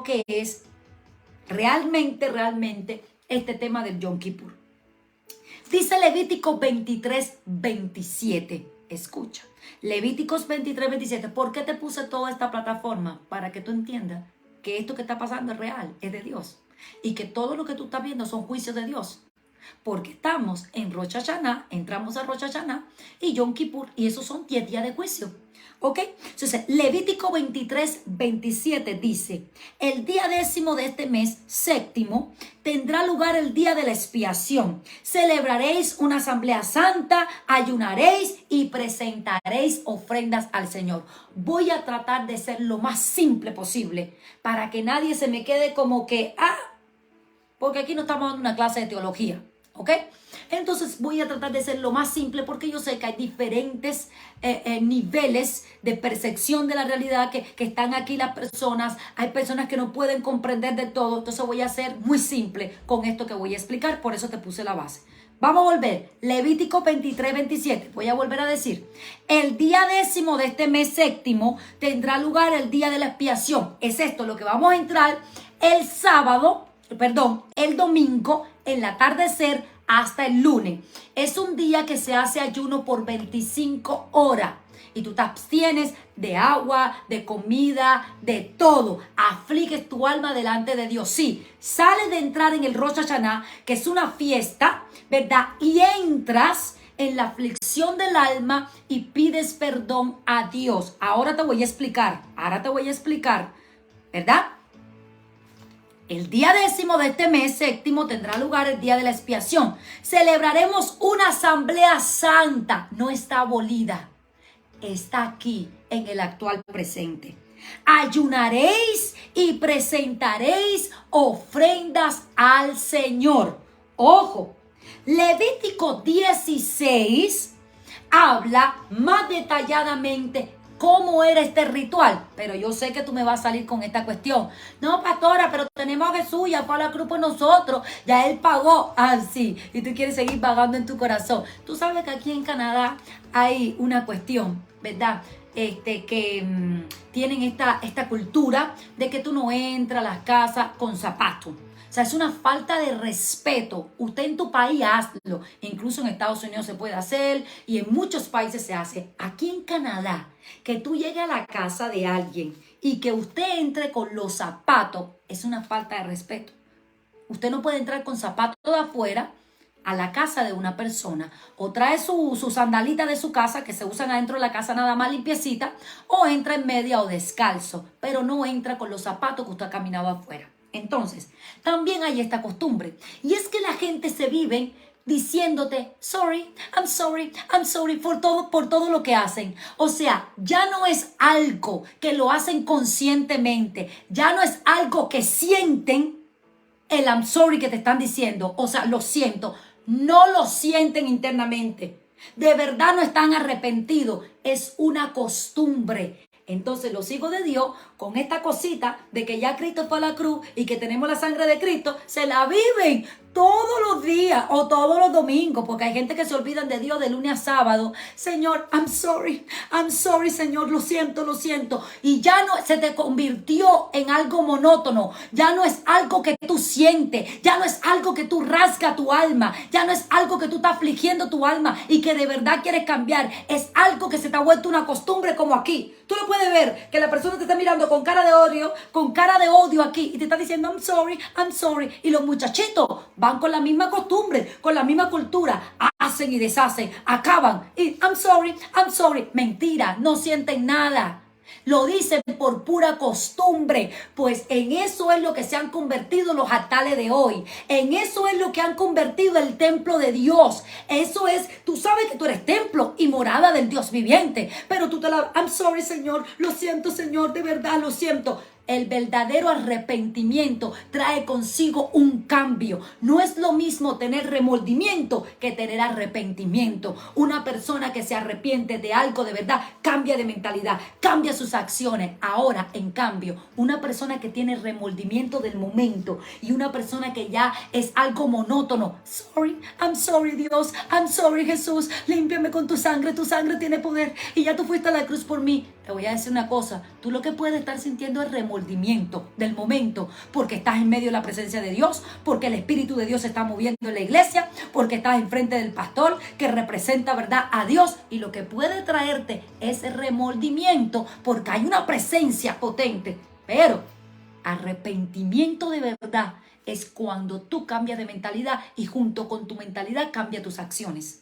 lo que es realmente este tema del Yom Kippur. Dice Levítico 23:27. Escucha. Levíticos 23:27. ¿Por qué te puse toda esta plataforma? Para que tú entiendas que esto que está pasando es real, es de Dios. Y que todo lo que tú estás viendo son juicios de Dios. Porque estamos en Rosh Hashanah, entramos a Rosh Hashanah y Yom Kippur, y esos son 10 días de juicio. ¿Ok? Entonces, Levítico 23:27 dice: el día 10º de este mes séptimo tendrá lugar el día de la expiación. Celebraréis una asamblea santa, ayunaréis y presentaréis ofrendas al Señor. Voy a tratar de ser lo más simple posible para que nadie se me quede como que, porque aquí no estamos dando una clase de teología. ¿Ok? Entonces voy a tratar de ser lo más simple porque yo sé que hay diferentes niveles de percepción de la realidad que están aquí las personas. Hay personas que no pueden comprender de todo. Entonces voy a ser muy simple con esto que voy a explicar. Por eso te puse la base. Vamos a volver. Levítico 23:27. Voy a volver a decir: el día 10º de este mes séptimo tendrá lugar el día de la expiación. Es esto lo que vamos a entrar el domingo, en el atardecer hasta el lunes. Es un día que se hace ayuno por 25 horas. Y tú te abstienes de agua, de comida, de todo. Afliges tu alma delante de Dios. Sí, sales de entrar en el Rosh Hashanah, que es una fiesta, ¿verdad? Y entras en la aflicción del alma y pides perdón a Dios. Ahora te voy a explicar, ¿verdad? El día 10º de este mes séptimo tendrá lugar el día de la expiación. Celebraremos una asamblea santa. No está abolida. Está aquí en el actual presente. Ayunaréis y presentaréis ofrendas al Señor. Ojo, Levítico 16 habla más detalladamente cómo era este ritual. Pero yo sé que tú me vas a salir con esta cuestión. No, pastora, pero tenemos a Jesús, ya fue a la cruz por nosotros, ya Él pagó. Sí, y tú quieres seguir pagando en tu corazón. Tú sabes que aquí en Canadá hay una cuestión, ¿verdad? Que tienen esta cultura de que tú no entras a las casas con zapatos. O sea, es una falta de respeto. Usted en tu país hazlo. Incluso en Estados Unidos se puede hacer y en muchos países se hace. Aquí en Canadá, que tú llegues a la casa de alguien y que usted entre con los zapatos, es una falta de respeto. Usted no puede entrar con zapatos de afuera a la casa de una persona, o trae su sandalita de su casa que se usan adentro de la casa nada más limpiecita, o entra en media o descalzo, pero no entra con los zapatos que usted ha caminado afuera. Entonces, también hay esta costumbre, y es que la gente se vive diciéndote sorry, I'm sorry por todo lo que hacen. O sea, ya no es algo que lo hacen conscientemente, ya no es algo que sienten el I'm sorry que te están diciendo. O sea, lo siento, no lo sienten internamente, de verdad no están arrepentidos, es una costumbre. Entonces los hijos de Dios, con esta cosita de que ya Cristo fue a la cruz y que tenemos la sangre de Cristo, se la viven todos los días o todos los domingos, porque hay gente que se olvidan de Dios de lunes a sábado. Señor, I'm sorry, Señor, lo siento. Y ya no se te convirtió en algo monótono, ya no es algo que tú sientes, ya no es algo que tú rasgas tu alma, ya no es algo que tú estás afligiendo tu alma y que de verdad quieres cambiar, es algo que se te ha vuelto una costumbre como aquí. Tú lo puedes ver, que la persona te está mirando con cara de odio aquí y te está diciendo I'm sorry, y los muchachitos van con la misma costumbre, con la misma cultura, hacen y deshacen, acaban y I'm sorry, mentira, no sienten nada. Lo dicen por pura costumbre, pues en eso es lo que se han convertido los altares de hoy. En eso es lo que han convertido el templo de Dios. Eso es, tú sabes que tú eres templo y morada del Dios viviente, pero tú I'm sorry, Señor, lo siento, Señor, de verdad lo siento. El verdadero arrepentimiento trae consigo un cambio. No es lo mismo tener remordimiento que tener arrepentimiento. Una persona que se arrepiente de algo de verdad cambia de mentalidad, cambia sus acciones. Ahora, en cambio, una persona que tiene remordimiento del momento y una persona que ya es algo monótono. I'm sorry Dios, I'm sorry Jesús, límpiame con tu sangre tiene poder y ya tú fuiste a la cruz por mí. Te voy a decir una cosa, tú lo que puedes estar sintiendo es remordimiento del momento, porque estás en medio de la presencia de Dios, porque el Espíritu de Dios se está moviendo en la iglesia, porque estás enfrente del pastor que representa, ¿verdad?, a Dios, y lo que puede traerte es remordimiento, porque hay una presencia potente. Pero arrepentimiento de verdad es cuando tú cambias de mentalidad y junto con tu mentalidad cambia tus acciones.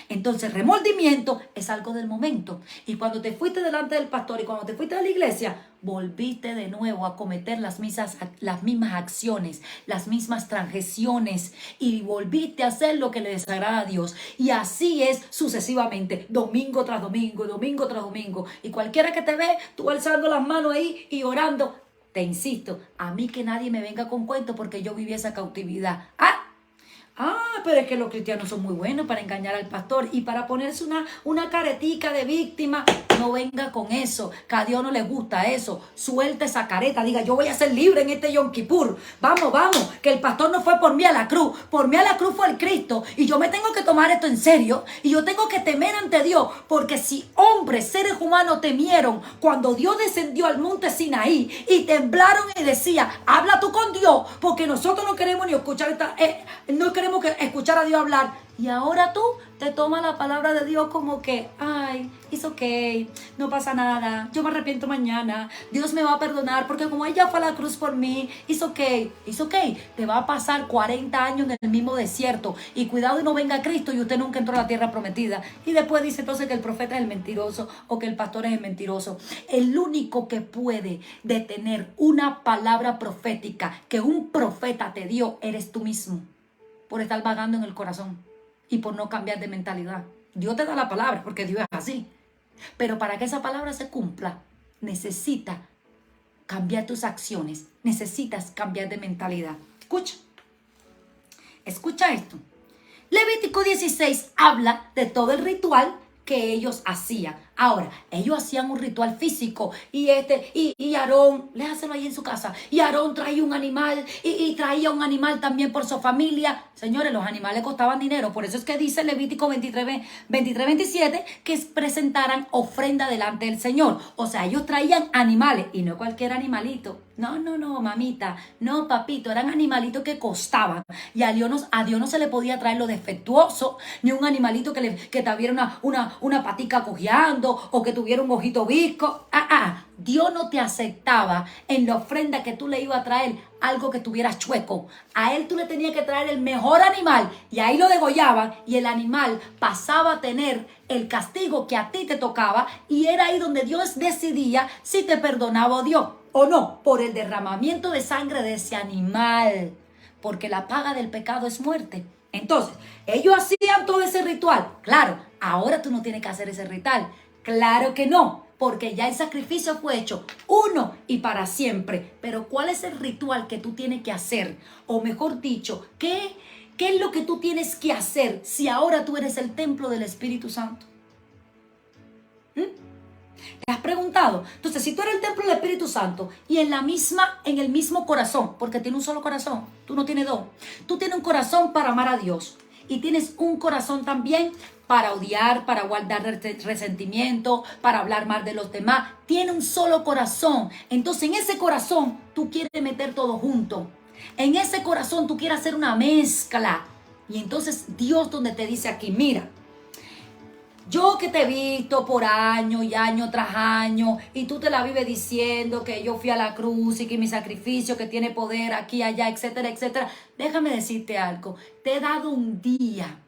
Entonces, remordimiento es algo del momento. Y cuando te fuiste delante del pastor y cuando te fuiste de la iglesia, volviste de nuevo a cometer las mismas acciones, las mismas transgresiones y volviste a hacer lo que le desagrada a Dios. Y así es sucesivamente, domingo tras domingo, domingo tras domingo. Y cualquiera que te ve, tú alzando las manos ahí y orando. Te insisto, a mí que nadie me venga con cuento porque yo viví esa cautividad. Pero es que los cristianos son muy buenos para engañar al pastor y para ponerse una caretica de víctima. No venga con eso, que a Dios no le gusta eso. Suelta esa careta, diga, yo voy a ser libre en este Yom Kippur. Vamos, que el pastor no fue por mí a la cruz. Por mí a la cruz fue el Cristo. Y yo me tengo que tomar esto en serio. Y yo tengo que temer ante Dios. Porque si hombres, seres humanos temieron cuando Dios descendió al monte Sinaí y temblaron y decía, habla tú con Dios, porque nosotros no queremos ni escuchar no queremos escuchar a Dios hablar. Y ahora tú te tomas la palabra de Dios como que, ay, it's okay, no pasa nada, yo me arrepiento mañana, Dios me va a perdonar porque como ella fue a la cruz por mí, it's okay. Te va a pasar 40 años en el mismo desierto y cuidado y no venga Cristo y usted nunca entró a la tierra prometida. Y después dice entonces que el profeta es el mentiroso o que el pastor es el mentiroso. El único que puede detener una palabra profética que un profeta te dio eres tú mismo, por estar vagando en el corazón y por no cambiar de mentalidad. Dios te da la palabra porque Dios es así. Pero para que esa palabra se cumpla, necesitas cambiar tus acciones. Necesitas cambiar de mentalidad. Escucha esto. Levítico 16 habla de todo el ritual que ellos hacían. Ahora, ellos hacían un ritual físico y Aarón, déjaselo ahí en su casa, y Aarón traía un animal y traía un animal también por su familia. Señores, los animales costaban dinero, por eso es que dice Levítico 23-27 que presentaran ofrenda delante del Señor. O sea, ellos traían animales y no cualquier animalito. No, mamita, no, papito, eran animalitos que costaban. Y a Dios no se le podía traer lo defectuoso, ni un animalito que tuviera una patica cojeando o que tuviera un ojito visco. Dios no te aceptaba en la ofrenda que tú le ibas a traer algo que tuviera chueco. A él tú le tenías que traer el mejor animal y ahí lo degollaban y el animal pasaba a tener el castigo que a ti te tocaba y era ahí donde Dios decidía si te perdonaba Dios o no, por el derramamiento de sangre de ese animal, porque la paga del pecado es muerte. Entonces, ellos hacían todo ese ritual. Claro, ahora tú no tienes que hacer ese ritual. Claro que no, porque ya el sacrificio fue hecho uno y para siempre. Pero ¿cuál es el ritual que tú tienes que hacer? O mejor dicho, ¿qué es lo que tú tienes que hacer si ahora tú eres el templo del Espíritu Santo? ¿Te has preguntado? Entonces, si tú eres el templo del Espíritu Santo y en el mismo corazón, porque tiene un solo corazón, tú no tienes dos, tú tienes un corazón para amar a Dios y tienes un corazón también para odiar, para guardar resentimiento, para hablar mal de los demás. Tiene un solo corazón. Entonces, en ese corazón tú quieres meter todo junto. En ese corazón tú quieres hacer una mezcla. Y entonces Dios donde te dice aquí, mira, yo que te he visto por año y año tras año y tú te la vives diciendo que yo fui a la cruz y que mi sacrificio que tiene poder aquí, allá, etcétera, etcétera. Déjame decirte algo. Te he dado un día.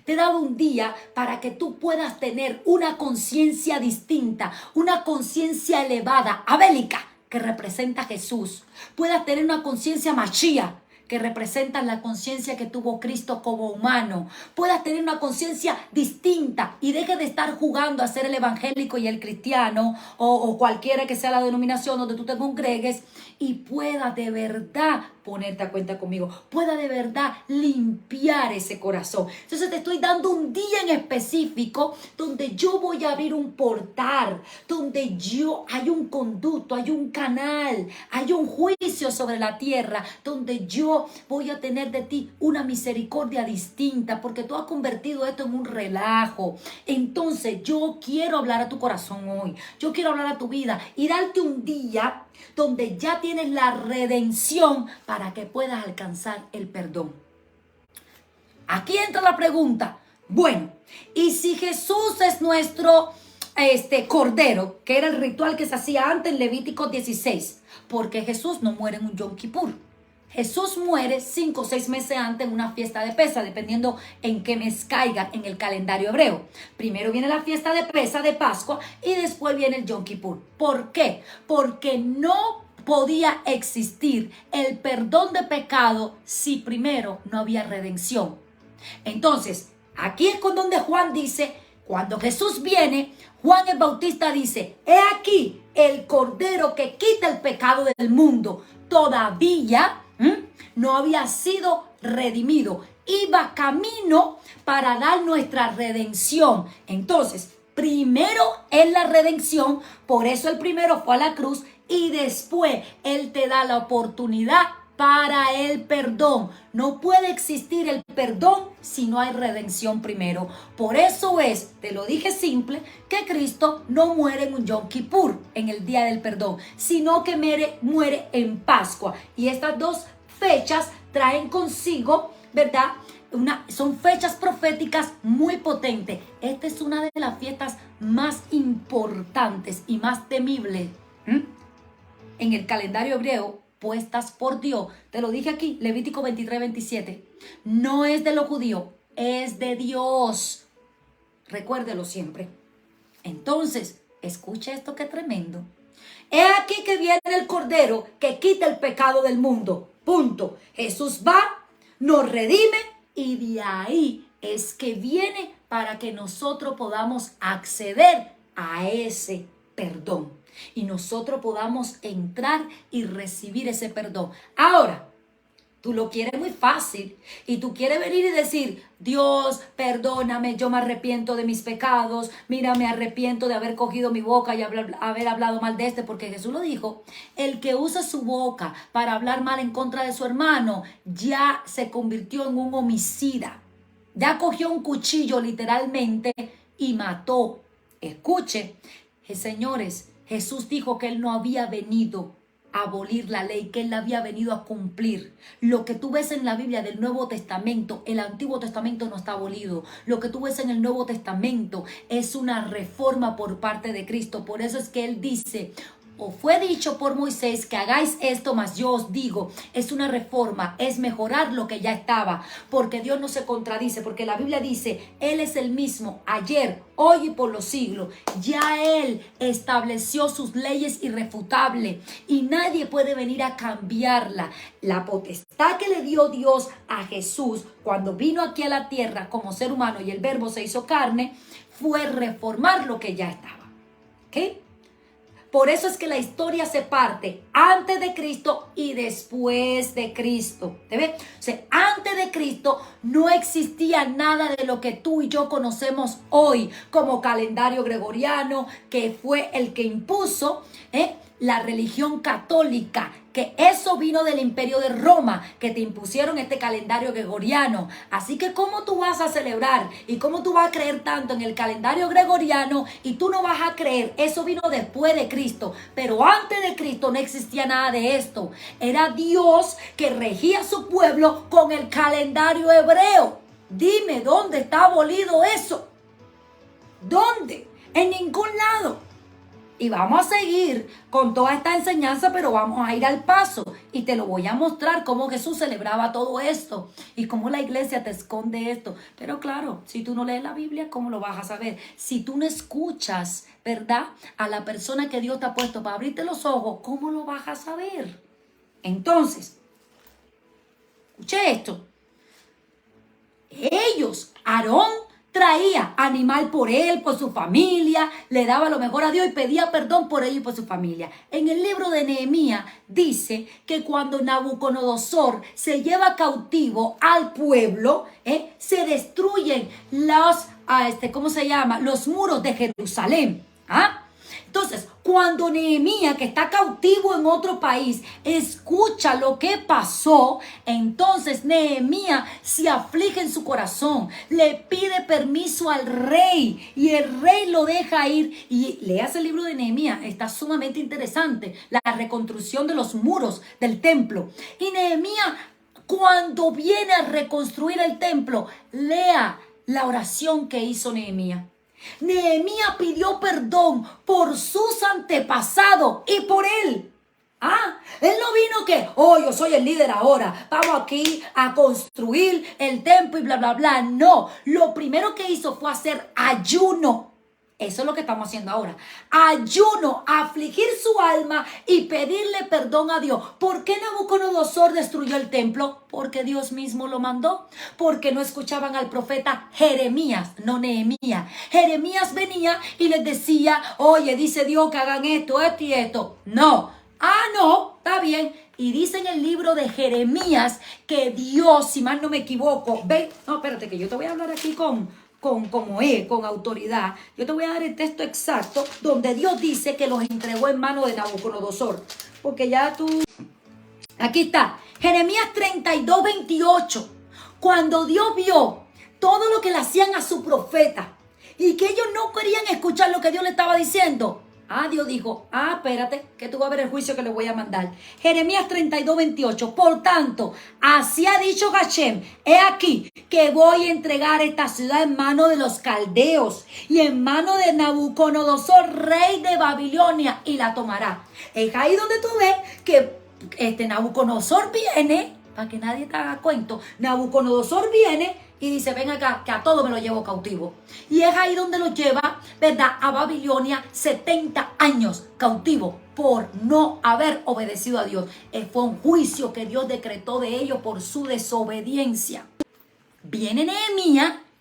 Te he dado un día para que tú puedas tener una conciencia distinta, una conciencia elevada, abélica, que representa a Jesús. Puedas tener una conciencia machía, que representan la conciencia que tuvo Cristo como humano. Puedas tener una conciencia distinta y deje de estar jugando a ser el evangélico y el cristiano o cualquiera que sea la denominación donde tú te congregues y puedas de verdad ponerte a cuenta conmigo, pueda de verdad limpiar ese corazón. Entonces te estoy dando un día en específico donde yo voy a abrir un portal, donde hay un conducto, hay un canal, hay un juicio sobre la tierra, donde yo voy a tener de ti una misericordia distinta, porque tú has convertido esto en un relajo. Entonces yo quiero hablar a tu corazón hoy, yo quiero hablar a tu vida y darte un día donde ya tienes la redención para que puedas alcanzar el perdón. Aquí entra la pregunta. Bueno, y si Jesús es nuestro cordero, que era el ritual que se hacía antes en Levítico 16, porque Jesús no muere en un Yom Kippur. Jesús muere 5 o 6 meses antes en una fiesta de Pesa, dependiendo en qué mes caiga en el calendario hebreo. Primero viene la fiesta de Pesa, de Pascua, y después viene el Yom Kippur. ¿Por qué? Porque no podía existir el perdón de pecado si primero no había redención. Entonces, aquí es con donde Juan dice, cuando Jesús viene, Juan el Bautista dice, he aquí el Cordero que quita el pecado del mundo. Todavía no había sido redimido. Iba camino para dar nuestra redención. Entonces, primero es la redención, por eso el primero fue a la cruz y después Él te da la oportunidad para el perdón. No puede existir el perdón si no hay redención primero. Por eso es, te lo dije simple, que Cristo no muere en un Yom Kippur, en el día del perdón, sino que muere en Pascua. Y estas dos fechas traen consigo, ¿verdad? Son fechas proféticas muy potentes. Esta es una de las fiestas más importantes y más temibles en el calendario hebreo, puestas por Dios. Te lo dije aquí, Levítico 23-27. No es de los judíos, es de Dios. Recuérdelo siempre. Entonces, escucha esto que tremendo. He aquí que viene el Cordero que quita el pecado del mundo. Punto. Jesús va, nos redime y de ahí es que viene para que nosotros podamos acceder a ese perdón y nosotros podamos entrar y recibir ese perdón. Ahora, tú lo quieres muy fácil y tú quieres venir y decir, Dios, perdóname, yo me arrepiento de mis pecados, mira, me arrepiento de haber cogido mi boca y haber hablado mal de porque Jesús lo dijo, el que usa su boca para hablar mal en contra de su hermano, ya se convirtió en un homicida, ya cogió un cuchillo literalmente y mató. Escuche, señores, Jesús dijo que Él no había venido a abolir la ley, que Él la había venido a cumplir. Lo que tú ves en la Biblia del Nuevo Testamento, el Antiguo Testamento no está abolido. Lo que tú ves en el Nuevo Testamento es una reforma por parte de Cristo. Por eso es que Él dice, o fue dicho por Moisés que hagáis esto, mas yo os digo, es una reforma, es mejorar lo que ya estaba, porque Dios no se contradice, porque la Biblia dice, Él es el mismo ayer, hoy y por los siglos. Ya Él estableció sus leyes irrefutables y nadie puede venir a cambiarla. La potestad que le dio Dios a Jesús cuando vino aquí a la tierra como ser humano y el Verbo se hizo carne, fue reformar lo que ya estaba. ¿Ok? Por eso es que la historia se parte antes de Cristo y después de Cristo. ¿Te ves? O sea, antes de Cristo no existía nada de lo que tú y yo conocemos hoy como calendario gregoriano, que fue el que impuso la religión católica, que eso vino del Imperio de Roma, que te impusieron este calendario gregoriano. Así que ¿cómo tú vas a celebrar y cómo tú vas a creer tanto en el calendario gregoriano y tú no vas a creer? Eso vino después de Cristo, pero antes de Cristo no existía nada de esto. Era Dios que regía a su pueblo con el calendario hebreo. Dime, ¿dónde está abolido eso? ¿Dónde? En ningún lado. Y vamos a seguir con toda esta enseñanza, pero vamos a ir al paso. Y te lo voy a mostrar cómo Jesús celebraba todo esto y cómo la iglesia te esconde esto. Pero claro, si tú no lees la Biblia, ¿cómo lo vas a saber? Si tú no escuchas, ¿verdad?, a la persona que Dios te ha puesto para abrirte los ojos, ¿cómo lo vas a saber? Entonces, escuche esto. Ellos, Aarón, traía animal por él, por su familia, le daba lo mejor a Dios y pedía perdón por él y por su familia. En el libro de Nehemías dice que cuando Nabucodonosor se lleva cautivo al pueblo, se destruyen los muros de Jerusalén. ¿Ah? Entonces, cuando Nehemías, que está cautivo en otro país, escucha lo que pasó, entonces Nehemías se aflige en su corazón, le pide permiso al rey y el rey lo deja ir. Y leas el libro de Nehemías, está sumamente interesante, la reconstrucción de los muros del templo. Y Nehemías, cuando viene a reconstruir el templo, lea la oración que hizo Nehemías. Nehemías pidió perdón por sus antepasados y por él. Él no vino que, yo soy el líder ahora, vamos aquí a construir el templo y bla, bla, bla. No, lo primero que hizo fue hacer ayuno. Eso es lo que estamos haciendo ahora. Ayuno, afligir su alma y pedirle perdón a Dios. ¿Por qué Nabucodonosor destruyó el templo? Porque Dios mismo lo mandó. Porque no escuchaban al profeta Jeremías, no Nehemías. Jeremías venía y les decía, oye, dice Dios que hagan esto, esto y esto. No. No, está bien. Y dice en el libro de Jeremías que Dios, si mal no me equivoco, espérate que yo te voy a hablar aquí con autoridad. Yo te voy a dar el texto exacto donde Dios dice que los entregó en manos de Nabucodonosor. Porque ya aquí está, Jeremías 32:28. Cuando Dios vio todo lo que le hacían a su profeta y que ellos no querían escuchar lo que Dios le estaba diciendo, Dios dijo, espérate, que tú vas a ver el juicio que le voy a mandar. Jeremías 32:28. Por tanto, así ha dicho Hashem, he aquí que voy a entregar esta ciudad en manos de los caldeos y en manos de Nabucodonosor, rey de Babilonia, y la tomará. Es ahí donde tú ves que Nabucodonosor viene, para que nadie te haga cuento, Nabucodonosor viene y dice, ven acá, que a todo me lo llevo cautivo. Y es ahí donde lo lleva, ¿verdad?, a Babilonia, 70 años cautivo por no haber obedecido a Dios. Fue un juicio que Dios decretó de ellos por su desobediencia. Viene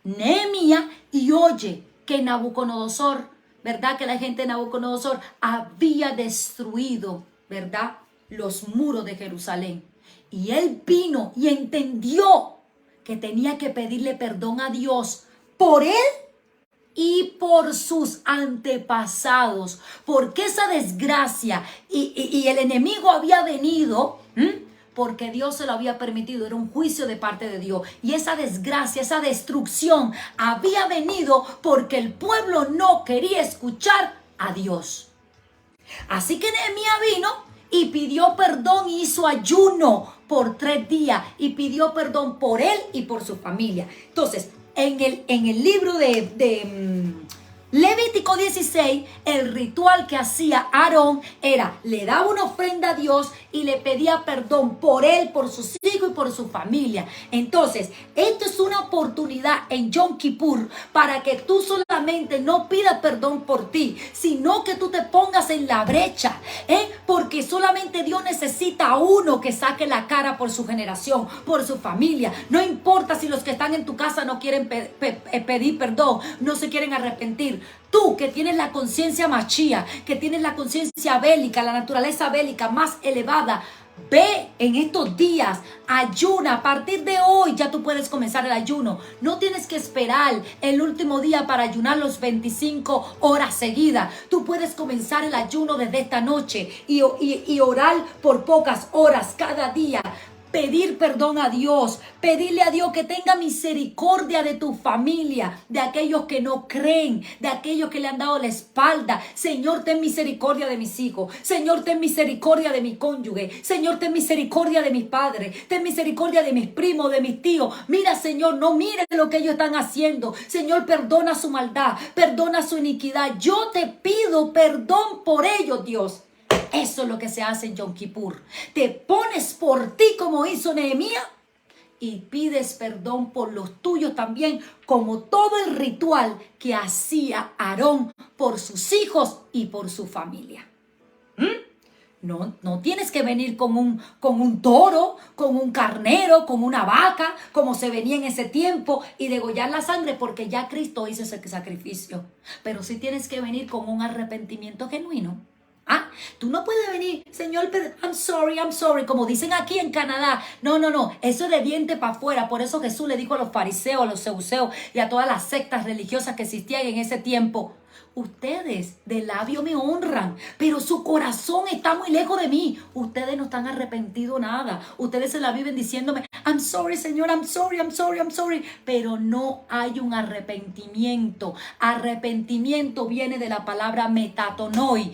Nehemías y oye que Nabucodonosor, ¿verdad?, que la gente de Nabucodonosor había destruido, ¿verdad?, los muros de Jerusalén. Y él vino y entendió que tenía que pedirle perdón a Dios por él y por sus antepasados, porque esa desgracia y el enemigo había venido, porque Dios se lo había permitido, era un juicio de parte de Dios, y esa desgracia, esa destrucción había venido porque el pueblo no quería escuchar a Dios. Así que Nehemías vino y pidió perdón y hizo ayuno por 3 días y pidió perdón por él y por su familia. Entonces, en el libro de Levítico 16, el ritual que hacía Aarón era, le daba una ofrenda a Dios y le pedía perdón por él, por sus hijos y por su familia. Entonces, esto es una oportunidad en Yom Kippur para que tú solamente no pidas perdón por ti, sino que tú te pongas en la brecha, porque solamente Dios necesita a uno que saque la cara por su generación, por su familia. No importa si los que están en tu casa no quieren pedir perdón, no se quieren arrepentir. Tú que tienes la conciencia machía, que tienes la conciencia bélica, la naturaleza bélica más elevada, ve en estos días, ayuna. A partir de hoy ya tú puedes comenzar el ayuno. No tienes que esperar el último día para ayunar los 25 horas seguidas. Tú puedes comenzar el ayuno desde esta noche y orar por pocas horas cada día. Pedir perdón a Dios, pedirle a Dios que tenga misericordia de tu familia, de aquellos que no creen, de aquellos que le han dado la espalda. Señor, ten misericordia de mis hijos. Señor, ten misericordia de mi cónyuge. Señor, ten misericordia de mis padres. Ten misericordia de mis primos, de mis tíos. Mira, Señor, no mire lo que ellos están haciendo. Señor, perdona su maldad, perdona su iniquidad. Yo te pido perdón por ellos, Dios. Eso es lo que se hace en Yom Kippur. Te pones por ti como hizo Nehemías y pides perdón por los tuyos también, como todo el ritual que hacía Aarón por sus hijos y por su familia. No tienes que venir con un toro, con un carnero, con una vaca, como se venía en ese tiempo, y degollar la sangre, porque ya Cristo hizo ese sacrificio. Pero sí tienes que venir con un arrepentimiento genuino. Ah, tú no puedes venir, Señor, I'm sorry, como dicen aquí en Canadá. No, eso es de diente para afuera. Por eso Jesús le dijo a los fariseos, a los saduceos y a todas las sectas religiosas que existían en ese tiempo: ustedes de labio me honran, pero su corazón está muy lejos de mí. Ustedes no están arrepentidos nada. Ustedes se la viven diciéndome, I'm sorry, Señor, I'm sorry. Pero no hay un arrepentimiento. Arrepentimiento viene de la palabra metatonoi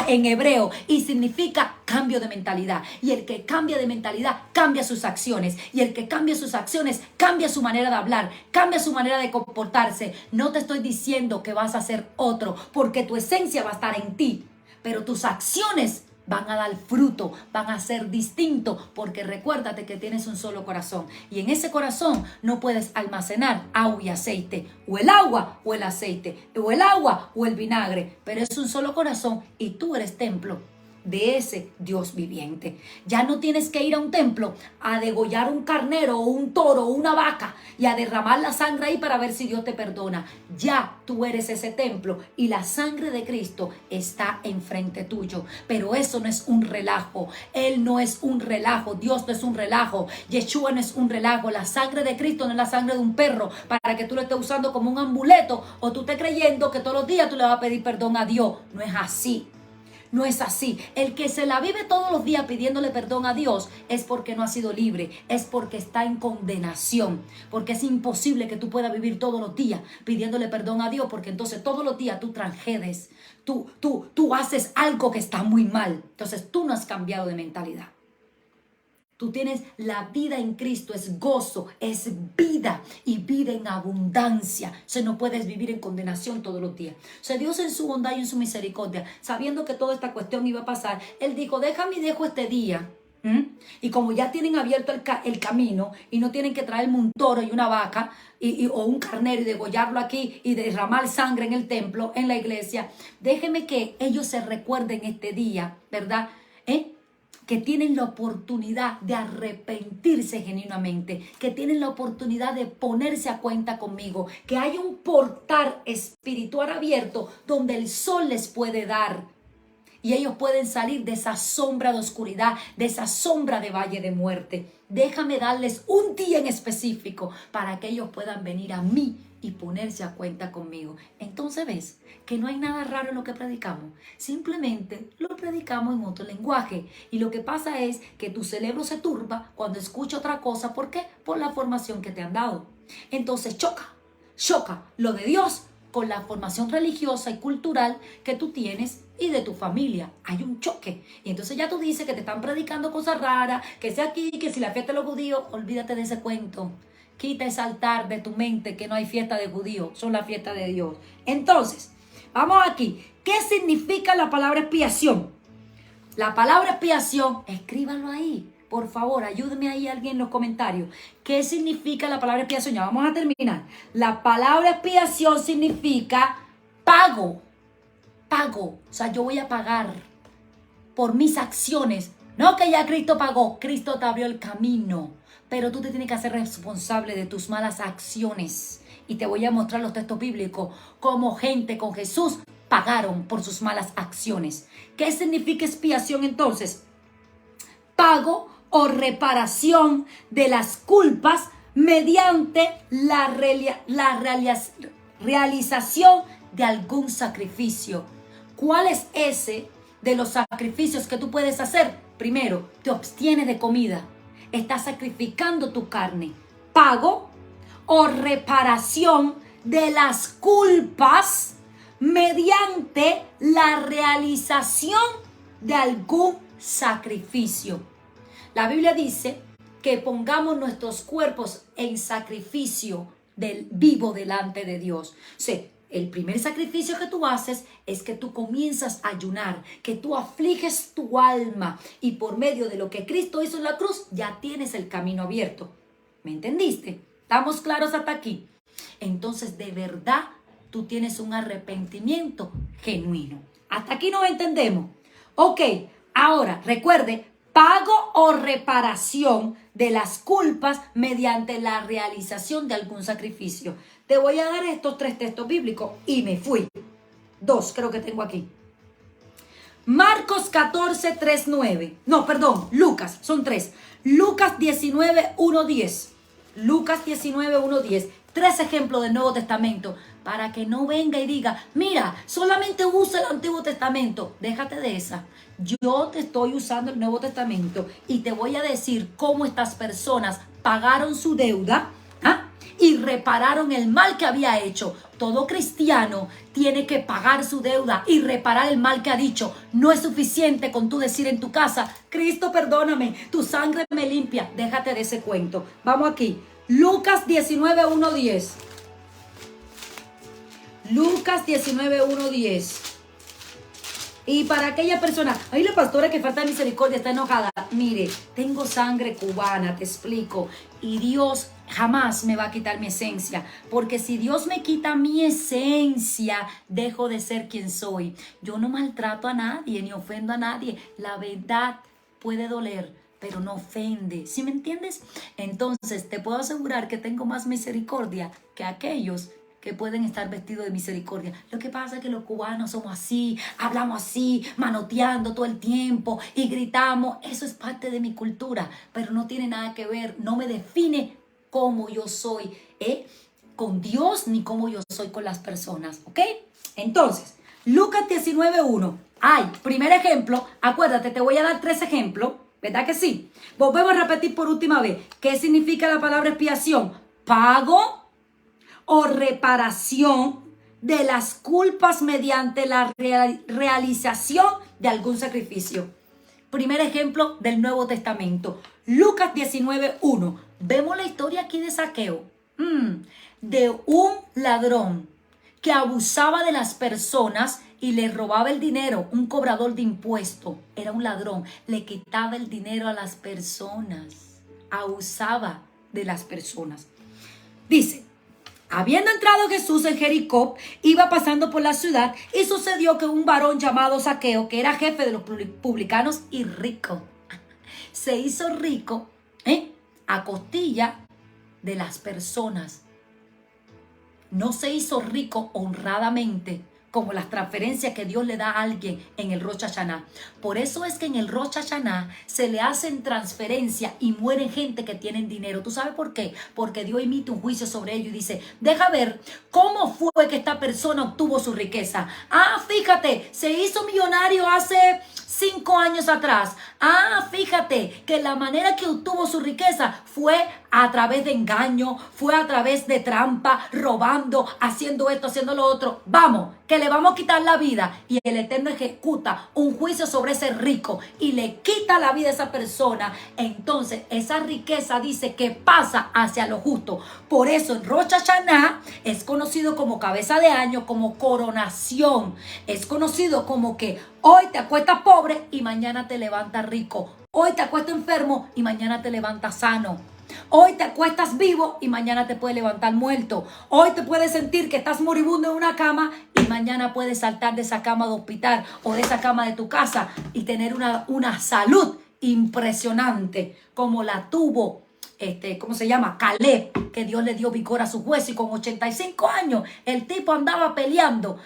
en hebreo y significa cambio de mentalidad. Y el que cambia de mentalidad cambia sus acciones. Y el que cambia sus acciones cambia su manera de hablar, cambia su manera de comportarse. No te estoy diciendo que vas a ser otro, porque tu esencia va a estar en ti, pero tus acciones van a dar fruto, van a ser distintos, porque recuérdate que tienes un solo corazón, y en ese corazón no puedes almacenar agua y aceite, o el agua o el aceite, o el agua o el vinagre, pero es un solo corazón y tú eres templo de ese Dios viviente. Ya no tienes que ir a un templo a degollar un carnero o un toro o una vaca y a derramar la sangre ahí para ver si Dios te perdona. Ya tú eres ese templo y la sangre de Cristo está enfrente tuyo. Pero eso no es un relajo. Él no es un relajo. Dios no es un relajo. Yeshua no es un relajo. La sangre de Cristo no es la sangre de un perro para que tú lo estés usando como un amuleto o tú estés creyendo que todos los días tú le vas a pedir perdón a Dios. No es así. No es así. El que se la vive todos los días pidiéndole perdón a Dios es porque no ha sido libre, es porque está en condenación, porque es imposible que tú puedas vivir todos los días pidiéndole perdón a Dios, porque entonces todos los días tú transgredes, tú haces algo que está muy mal. Entonces tú no has cambiado de mentalidad. Tú tienes la vida en Cristo, es gozo, es vida y vida en abundancia. O sea, no puedes vivir en condenación todos los días. O sea, Dios en su bondad y en su misericordia, sabiendo que toda esta cuestión iba a pasar, Él dijo, déjame y dejo este día. Y como ya tienen abierto el camino y no tienen que traerme un toro y una vaca o un carnero y degollarlo aquí y derramar sangre en el templo, en la iglesia, déjeme que ellos se recuerden este día, ¿verdad? Que tienen la oportunidad de arrepentirse genuinamente, que tienen la oportunidad de ponerse a cuenta conmigo, que hay un portal espiritual abierto donde el sol les puede dar y ellos pueden salir de esa sombra de oscuridad, de esa sombra de valle de muerte. Déjame darles un día en específico para que ellos puedan venir a mí y ponerse a cuenta conmigo. Entonces ves que no hay nada raro en lo que predicamos. Simplemente lo predicamos en otro lenguaje. Y lo que pasa es que tu cerebro se turba cuando escucha otra cosa. ¿Por qué? Por la formación que te han dado. Entonces choca lo de Dios con la formación religiosa y cultural que tú tienes y de tu familia. Hay un choque. Y entonces ya tú dices que te están predicando cosas raras, que sea aquí, que si la fiesta de los judíos, olvídate de ese cuento. Quita ese altar de tu mente que no hay fiesta de judíos, son la fiesta de Dios. Entonces, vamos aquí. ¿Qué significa la palabra expiación? La palabra expiación, escríbanlo ahí. Por favor, ayúdeme ahí alguien en los comentarios. ¿Qué significa la palabra expiación? Ya vamos a terminar. La palabra expiación significa pago. Pago. O sea, yo voy a pagar por mis acciones. No que ya Cristo pagó. Cristo te abrió el camino. Pero tú te tienes que hacer responsable de tus malas acciones. Y te voy a mostrar los textos bíblicos cómo gente con Jesús pagaron por sus malas acciones. ¿Qué significa expiación entonces? Pago o reparación de las culpas mediante la realización de algún sacrificio. ¿Cuál es ese de los sacrificios que tú puedes hacer? Primero, te abstienes de comida. Estás sacrificando tu carne. Pago o reparación de las culpas mediante la realización de algún sacrificio. La Biblia dice que pongamos nuestros cuerpos en sacrificio del vivo delante de Dios. O sea, el primer sacrificio que tú haces es que tú comienzas a ayunar, que tú afliges tu alma y por medio de lo que Cristo hizo en la cruz ya tienes el camino abierto. ¿Me entendiste? ¿Estamos claros hasta aquí? Entonces, de verdad, tú tienes un arrepentimiento genuino. Hasta aquí nos entendemos. Ok, Ahora, recuerde, pago o reparación de las culpas mediante la realización de algún sacrificio. Te voy a dar estos 3 textos bíblicos y me fui. 2 creo que tengo aquí. Marcos 14, 3, 9. No, perdón, Lucas, son 3. Lucas 19, 1, 10. Lucas 19, 1, 10. 3 ejemplos del Nuevo Testamento para que no venga y diga, mira, solamente usa el Antiguo Testamento. Déjate de esa. Yo te estoy usando el Nuevo Testamento y te voy a decir cómo estas personas pagaron su deuda y repararon el mal que había hecho. Todo cristiano tiene que pagar su deuda y reparar el mal que ha dicho. No es suficiente con tú decir en tu casa, Cristo, perdóname, tu sangre me limpia. Déjate de ese cuento. Vamos aquí. Lucas 19, 1, 10. Lucas 19, 1, 10. Y para aquella persona, ay, la pastora que falta de misericordia está enojada. Mire, tengo sangre cubana, te explico. Y Dios jamás me va a quitar mi esencia. Porque si Dios me quita mi esencia, dejo de ser quien soy. Yo no maltrato a nadie, ni ofendo a nadie. La verdad puede doler, pero no ofende. ¿Sí me entiendes? Entonces, te puedo asegurar que tengo más misericordia que aquellos que pueden estar vestidos de misericordia. Lo que pasa es que los cubanos somos así, hablamos así, manoteando todo el tiempo y gritamos. Eso es parte de mi cultura, pero no tiene nada que ver, no me define cómo yo soy con Dios ni cómo yo soy con las personas, ¿ok? Entonces, Lucas 19:1. Ay, primer ejemplo, acuérdate, te voy a dar 3 ejemplos, ¿verdad que sí? Volvemos a repetir por última vez. ¿Qué significa la palabra expiación? Pago o reparación de las culpas mediante la realización de algún sacrificio. Primer ejemplo del Nuevo Testamento. Lucas 19:1. Vemos la historia aquí de Zaqueo. De un ladrón que abusaba de las personas y le robaba el dinero. Un cobrador de impuestos. Era un ladrón. Le quitaba el dinero a las personas. Abusaba de las personas. Dice, habiendo entrado Jesús en Jericó, iba pasando por la ciudad y sucedió que un varón llamado Zaqueo, que era jefe de los publicanos y rico, se hizo rico a costilla de las personas. No se hizo rico honradamente como las transferencias que Dios le da a alguien en el Rosh Hashanah. Por eso es que en el Rosh Hashanah se le hacen transferencias y mueren gente que tienen dinero. ¿Tú sabes por qué? Porque Dios emite un juicio sobre ellos y dice, deja ver cómo fue que esta persona obtuvo su riqueza. Fíjate, se hizo millonario hace 5 años atrás. Fíjate que la manera que obtuvo su riqueza fue a través de engaño, fue a través de trampa, robando, haciendo esto, haciendo lo otro. Vamos, que le vamos a quitar la vida. Y el Eterno ejecuta un juicio sobre ese rico y le quita la vida a esa persona. Entonces, esa riqueza dice que pasa hacia lo justo. Por eso en Rosh Hashanah es conocido como cabeza de año, como coronación. Es conocido como que hoy te acuestas pobre y mañana te levantas rico. Hoy te acuestas enfermo y mañana te levantas sano. Hoy te acuestas vivo y mañana te puedes levantar muerto. Hoy te puedes sentir que estás moribundo en una cama y mañana puedes saltar de esa cama de hospital o de esa cama de tu casa y tener una salud impresionante como la tuvo ¿cómo se llama? Caleb, que Dios le dio vigor a su hueso y con 85 años el tipo andaba peleando,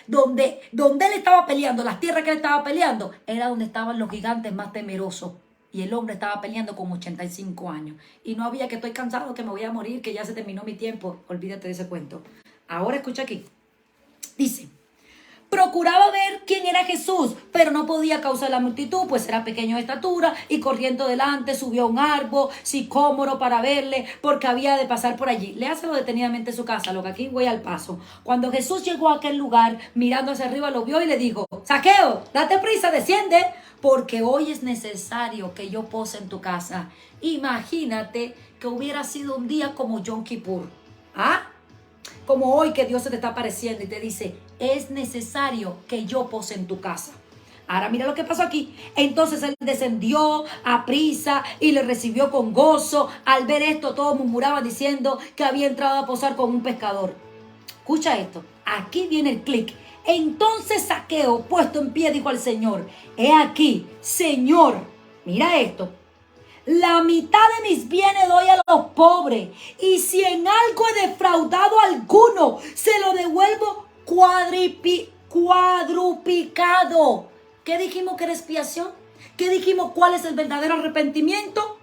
donde él estaba peleando, las tierras que él estaba peleando, era donde estaban los gigantes más temerosos. Y el hombre estaba peleando con 85 años. Y no había que estoy cansado, que me voy a morir, que ya se terminó mi tiempo. Olvídate de ese cuento. Ahora escucha aquí. Dice, procuraba ver quién era Jesús, pero no podía causar la multitud, pues era pequeño de estatura, y corriendo delante subió a un árbol sicómoro para verle, porque había de pasar por allí. Léaselo detenidamente en su casa, lo que aquí voy al paso. Cuando Jesús llegó a aquel lugar, mirando hacia arriba, lo vio y le dijo, Zaqueo, date prisa, desciende, porque hoy es necesario que yo pose en tu casa. Imagínate que hubiera sido un día como Yom Kippur. Como hoy que Dios se te está apareciendo y te dice, es necesario que yo pose en tu casa. Ahora mira lo que pasó aquí. Entonces él descendió a prisa y le recibió con gozo. Al ver esto, todos murmuraban diciendo que había entrado a posar con un pescador. Escucha esto. Aquí viene el clic. Entonces Zaqueo, puesto en pie, dijo al Señor: he aquí, Señor, mira esto, la mitad de mis bienes doy a los pobres, y si en algo he defraudado a alguno, se lo devuelvo cuadruplicado. ¿Qué dijimos que era expiación? ¿Qué dijimos cuál es el verdadero arrepentimiento?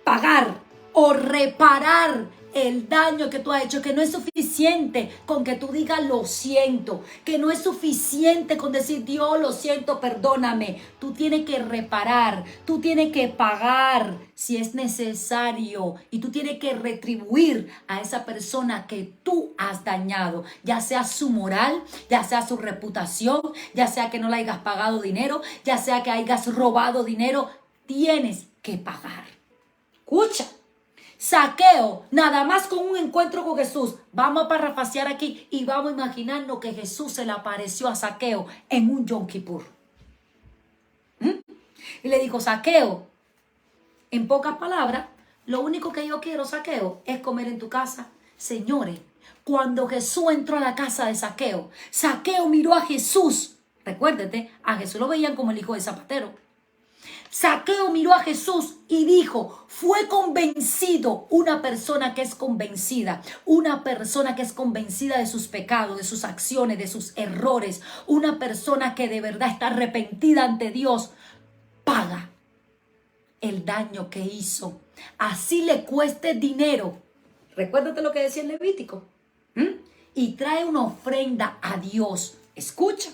Pagar o reparar el daño que tú has hecho, que no es suficiente con que tú digas lo siento, que no es suficiente con decir Dios lo siento, perdóname. Tú tienes que reparar, tú tienes que pagar si es necesario y tú tienes que retribuir a esa persona que tú has dañado, ya sea su moral, ya sea su reputación, ya sea que no le hayas pagado dinero, ya sea que hayas robado dinero. Tienes que pagar. Escucha. Zaqueo, nada más con un encuentro con Jesús. Vamos a parafrasear aquí y vamos a imaginarnos que Jesús se le apareció a Zaqueo en un Yom Kippur. Y le dijo: Zaqueo, en pocas palabras, lo único que yo quiero, Zaqueo, es comer en tu casa. Señores, cuando Jesús entró a la casa de Zaqueo, Zaqueo miró a Jesús. Recuérdate, a Jesús lo veían como el hijo de zapatero. Zaqueo miró a Jesús y dijo: fue convencido. Una persona que es convencida, una persona que es convencida de sus pecados, de sus acciones, de sus errores, una persona que de verdad está arrepentida ante Dios, paga el daño que hizo. Así le cueste dinero. Recuérdate lo que decía el Levítico. Y trae una ofrenda a Dios. Escucha.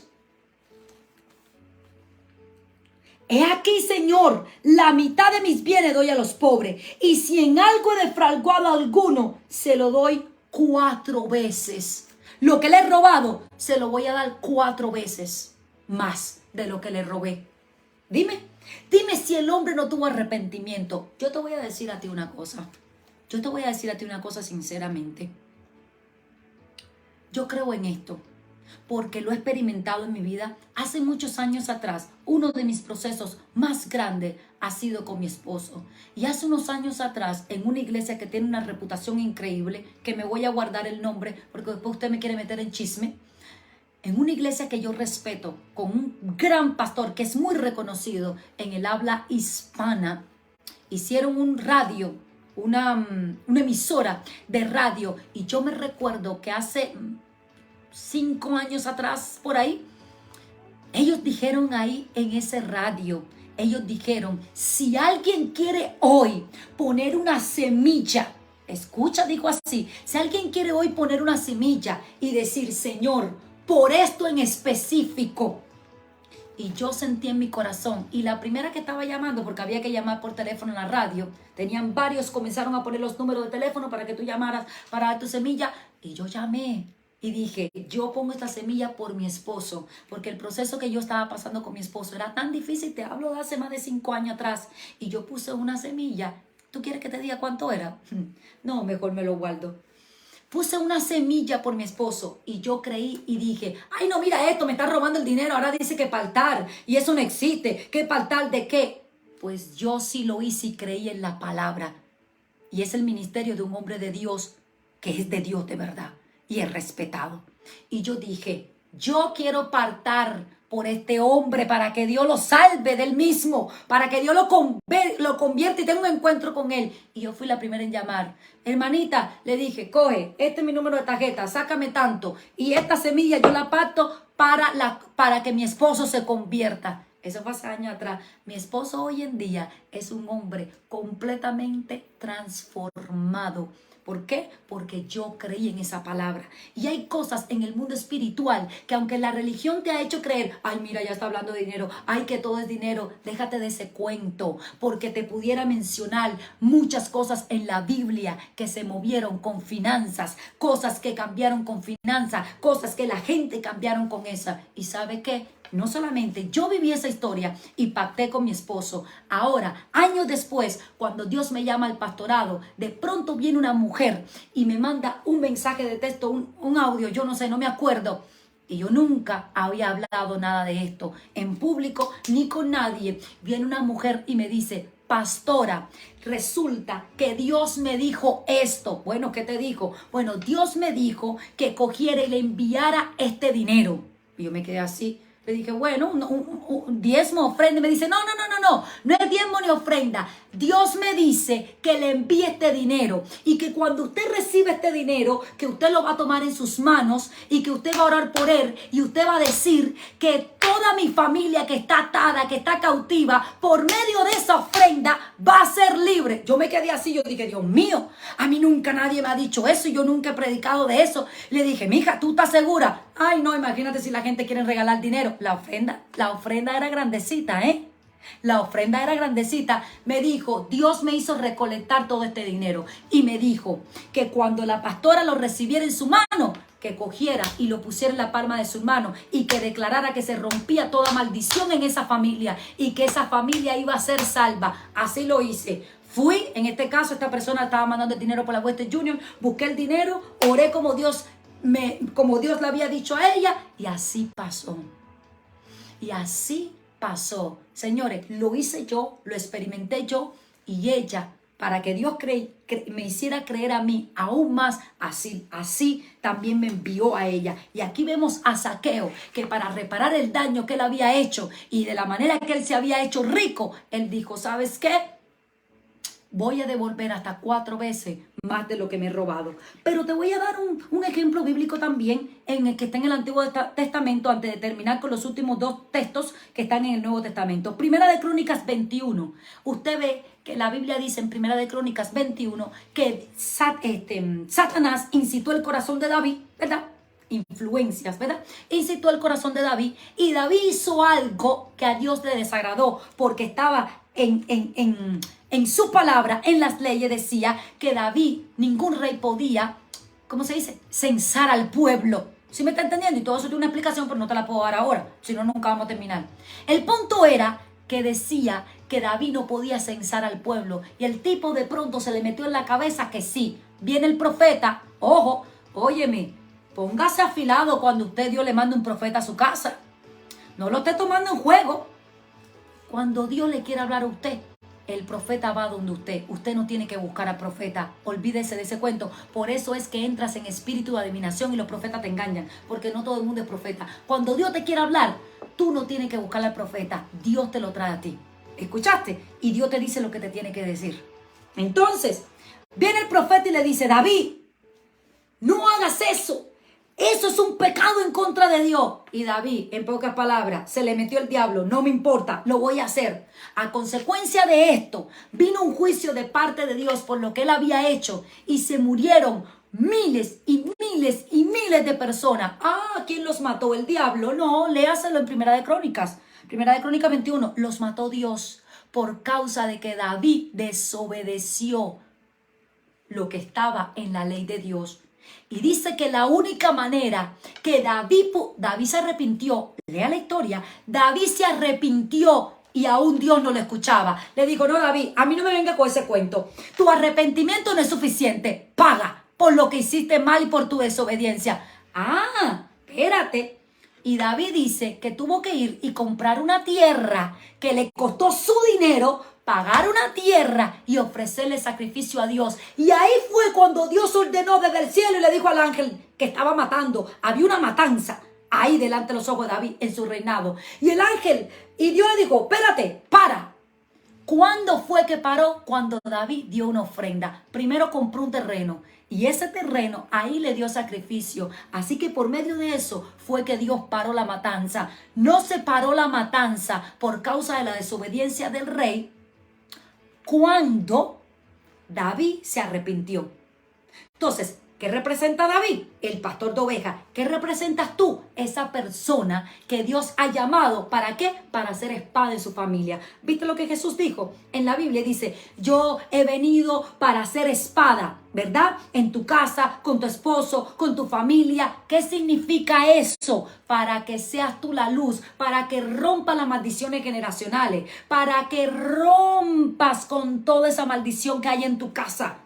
He aquí, Señor, la mitad de mis bienes doy a los pobres, y si en algo he defraudado a alguno, se lo doy 4 veces. Lo que le he robado, se lo voy a dar 4 veces más de lo que le robé. Dime si el hombre no tuvo arrepentimiento. Yo te voy a decir a ti una cosa. Sinceramente. Yo creo en esto, porque lo he experimentado en mi vida. Hace muchos años atrás, uno de mis procesos más grandes ha sido con mi esposo. Y hace unos años atrás, en una iglesia que tiene una reputación increíble, que me voy a guardar el nombre, porque después usted me quiere meter en chisme, en una iglesia que yo respeto, con un gran pastor que es muy reconocido en el habla hispana, hicieron un radio, una emisora de radio, y yo me recuerdo que hace 5 años atrás, por ahí, ellos dijeron ahí en ese radio, ellos dijeron: si alguien quiere hoy poner una semilla, escucha, dijo así, si alguien quiere hoy poner una semilla y decir: Señor, por esto en específico. Y yo sentí en mi corazón, y la primera que estaba llamando, porque había que llamar por teléfono en la radio, tenían varios, comenzaron a poner los números de teléfono para que tú llamaras para dar tu semilla, y yo llamé. Y dije: yo pongo esta semilla por mi esposo, porque el proceso que yo estaba pasando con mi esposo era tan difícil. Te hablo de hace más de 5 años atrás. Y yo puse una semilla. ¿Tú quieres que te diga cuánto era? No, mejor me lo guardo. Puse una semilla por mi esposo y yo creí y dije: ay, no, mira esto, me está robando el dinero. Ahora dice que paltar y eso no existe. ¿Qué paltar de qué? Pues yo sí lo hice y creí en la palabra. Y es el ministerio de un hombre de Dios que es de Dios de verdad y es respetado. Y yo dije: yo quiero partar por este hombre para que Dios lo salve del mismo, para que Dios lo convierta y tenga un encuentro con él. Y yo fui la primera en llamar. Hermanita, le dije: coge, este es mi número de tarjeta, sácame tanto, y esta semilla yo la parto para que mi esposo se convierta. Eso fue hace años atrás. Mi esposo hoy en día es un hombre completamente transformado. ¿Por qué? Porque yo creí en esa palabra. Y hay cosas en el mundo espiritual que, aunque la religión te ha hecho creer: ay, mira, ya está hablando de dinero, ay, que todo es dinero, déjate de ese cuento, porque te pudiera mencionar muchas cosas en la Biblia que se movieron con finanzas, cosas que cambiaron con finanzas, cosas que la gente cambiaron con esa. ¿Y sabe qué? No solamente yo viví esa historia y pacté con mi esposo. Ahora, años después, cuando Dios me llama al pastorado, de pronto viene una mujer y me manda un mensaje de texto, un audio, yo no sé, no me acuerdo. Y yo nunca había hablado nada de esto en público ni con nadie. Viene una mujer y me dice: pastora, resulta que Dios me dijo esto. Bueno, ¿qué te dijo? Bueno, Dios me dijo que cogiera y le enviara este dinero. Y yo me quedé así. Le dije, bueno, un diezmo, ofrenda. Y me dice, no es diezmo ni ofrenda. Dios me dice que le envíe este dinero y que cuando usted recibe este dinero, que usted lo va a tomar en sus manos y que usted va a orar por él y usted va a decir que toda mi familia que está atada, que está cautiva, por medio de esa ofrenda va a ser libre. Yo me quedé así, yo dije, Dios mío, a mí nunca nadie me ha dicho eso y yo nunca he predicado de eso. Le dije, mija, ¿tú estás segura? Ay, no, imagínate si la gente quiere regalar dinero. La ofrenda era grandecita, ¿eh? La ofrenda era grandecita. Me dijo, Dios me hizo recolectar todo este dinero. Y me dijo que cuando la pastora lo recibiera en su mano, que cogiera y lo pusiera en la palma de su mano y que declarara que se rompía toda maldición en esa familia y que esa familia iba a ser salva. Así lo hice. Fui, en este caso, esta persona estaba mandando el dinero por la Western Union, busqué el dinero, oré como Dios le había dicho a ella, y así pasó. Y así pasó. Señores, lo hice yo, lo experimenté yo, y ella, para que Dios me hiciera creer a mí aún más, así también me envió a ella. Y aquí vemos a Zaqueo, que para reparar el daño que él había hecho y de la manera que él se había hecho rico, él dijo, ¿sabes qué? Voy a devolver hasta 4 veces más de lo que me he robado. Pero te voy a dar un ejemplo bíblico también en el que está en el Antiguo Testamento, antes de terminar con los últimos 2 textos que están en el Nuevo Testamento. Primera de Crónicas 21. Usted ve que la Biblia dice en Primera de Crónicas 21 que Satanás incitó el corazón de David, ¿verdad? Influencias, ¿verdad? Incitó el corazón de David, y David hizo algo que a Dios le desagradó, porque estaba en su palabra, en las leyes, decía que David, ningún rey podía, ¿cómo se dice? Censar al pueblo. ¿Sí me está entendiendo? Y todo eso tiene una explicación, pero no te la puedo dar ahora, si no, nunca vamos a terminar. El punto era que decía que David no podía censar al pueblo, y el tipo de pronto se le metió en la cabeza que sí. Viene el profeta, ojo, óyeme, póngase afilado cuando Dios le manda un profeta a su casa. No lo esté tomando en juego. Cuando Dios le quiere hablar a usted, el profeta va donde usted. Usted no tiene que buscar al profeta. Olvídese de ese cuento. Por eso es que entras en espíritu de adivinación y los profetas te engañan. Porque no todo el mundo es profeta. Cuando Dios te quiere hablar, tú no tienes que buscar al profeta. Dios te lo trae a ti. ¿Escuchaste? Y Dios te dice lo que te tiene que decir. Entonces, viene el profeta y le dice, David, no hagas eso. Eso es un pecado en contra de Dios. Y David, en pocas palabras, se le metió el diablo. No me importa, lo voy a hacer. A consecuencia de esto, vino un juicio de parte de Dios por lo que él había hecho. Y se murieron miles y miles y miles de personas. Ah, ¿quién los mató? ¿El diablo? No, léaselo en Primera de Crónicas. Primera de Crónicas 21. Los mató Dios por causa de que David desobedeció lo que estaba en la ley de Dios. Y dice que la única manera que David se arrepintió, lea la historia, David se arrepintió y aún Dios no lo escuchaba. Le dijo, no, David, a mí no me venga con ese cuento. Tu arrepentimiento no es suficiente. Paga por lo que hiciste mal y por tu desobediencia. Ah, espérate. Y David dice que tuvo que ir y comprar una tierra que le costó su dinero, pagar una tierra y ofrecerle sacrificio a Dios. Y ahí fue cuando Dios ordenó desde el cielo y le dijo al ángel que estaba matando. Había una matanza ahí delante de los ojos de David en su reinado. Y el ángel, y Dios le dijo, espérate, para. ¿Cuándo fue que paró? Cuando David dio una ofrenda. Primero compró un terreno. Y ese terreno, ahí le dio sacrificio. Así que por medio de eso fue que Dios paró la matanza. No se paró la matanza por causa de la desobediencia del rey cuando David se arrepintió. Entonces, ¿qué representa David? El pastor de ovejas. ¿Qué representas tú? Esa persona que Dios ha llamado. ¿Para qué? Para ser espada en su familia. ¿Viste lo que Jesús dijo? En la Biblia dice, yo he venido para ser espada, ¿verdad? En tu casa, con tu esposo, con tu familia. ¿Qué significa eso? Para que seas tú la luz, para que rompas las maldiciones generacionales, para que rompas con toda esa maldición que hay en tu casa.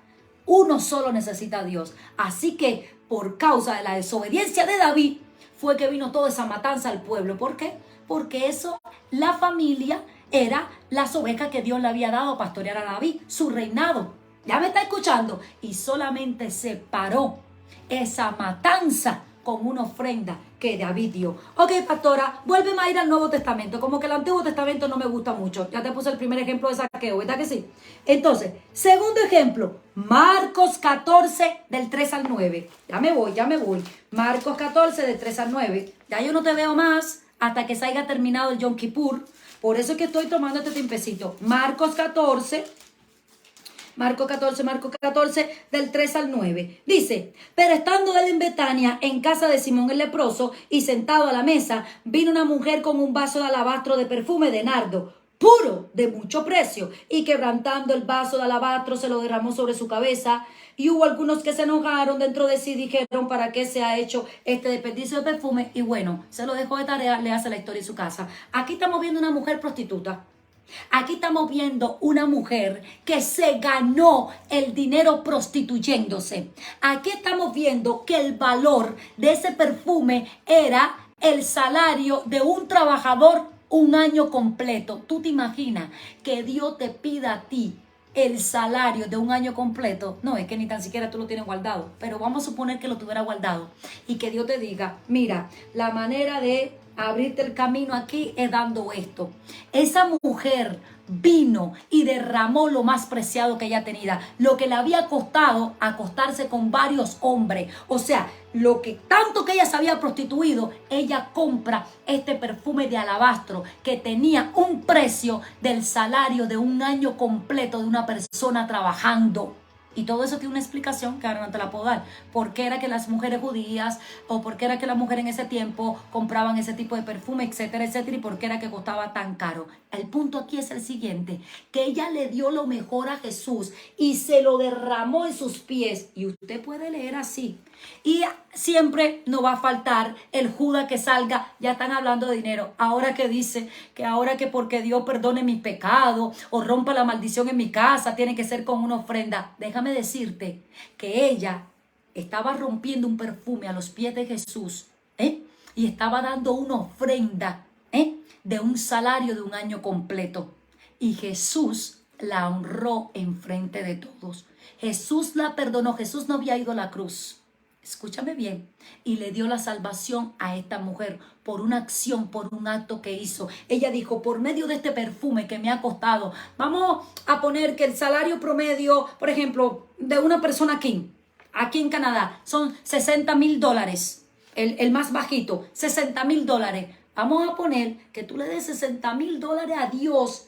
Uno solo necesita a Dios. Así que por causa de la desobediencia de David fue que vino toda esa matanza al pueblo. ¿Por qué? Porque eso, la familia era las ovejas que Dios le había dado a pastorear a David, su reinado. ¿Ya me está escuchando? Y solamente se paró esa matanza con una ofrenda que David dio. Ok, pastora, vuélveme a ir al Nuevo Testamento. Como que el Antiguo Testamento no me gusta mucho. Ya te puse el primer ejemplo de saqueo, ¿verdad que sí? Entonces, segundo ejemplo, Marcos 14 del 3 al 9. Ya me voy. Marcos 14 del 3 al 9. Ya yo no te veo más hasta que se haya terminado el Yom Kippur. Por eso es que estoy tomando este tiempecito. Marcos 14, del 3 al 9. Dice, pero estando él en Betania, en casa de Simón el leproso, y sentado a la mesa, vino una mujer con un vaso de alabastro de perfume de nardo, puro, de mucho precio, y quebrantando el vaso de alabastro se lo derramó sobre su cabeza. Y hubo algunos que se enojaron dentro de sí, dijeron, ¿para qué se ha hecho este desperdicio de perfume? Y bueno, se lo dejó de tarea, le hace la historia en su casa. Aquí estamos viendo una mujer prostituta. Aquí estamos viendo una mujer que se ganó el dinero prostituyéndose. Aquí estamos viendo que el valor de ese perfume era el salario de un trabajador un año completo. ¿Tú te imaginas que Dios te pida a ti el salario de un año completo? No, es que ni tan siquiera tú lo tienes guardado, pero vamos a suponer que lo tuviera guardado y que Dios te diga, mira, la manera de abrirte el camino aquí es dando esto. Esa mujer vino y derramó lo más preciado que ella tenía, lo que le había costado acostarse con varios hombres. O sea, lo que tanto que ella se había prostituido, ella compra este perfume de alabastro que tenía un precio del salario de un año completo de una persona trabajando. Y todo eso tiene una explicación que ahora no te la puedo dar. ¿Por qué era que las mujeres judías o por qué era que las mujeres en ese tiempo compraban ese tipo de perfume, etcétera, etcétera? Y por qué era que costaba tan caro. El punto aquí es el siguiente, que ella le dio lo mejor a Jesús y se lo derramó en sus pies. Y usted puede leer así. Y siempre no va a faltar el Judas que salga, ya están hablando de dinero. Ahora que dice que ahora que porque Dios perdone mis pecados o rompa la maldición en mi casa, tiene que ser con una ofrenda. Déjame decirte que ella estaba rompiendo un perfume a los pies de Jesús, y estaba dando una ofrenda, de un salario de un año completo. Y Jesús la honró en frente de todos. Jesús la perdonó. Jesús no había ido a la cruz. Escúchame bien, y le dio la salvación a esta mujer por una acción, por un acto que hizo. Ella dijo, por medio de este perfume que me ha costado, vamos a poner que el salario promedio, por ejemplo, de una persona aquí en Canadá, son $60,000, el más bajito, $60,000. Vamos a poner que tú le des $60,000 a Dios,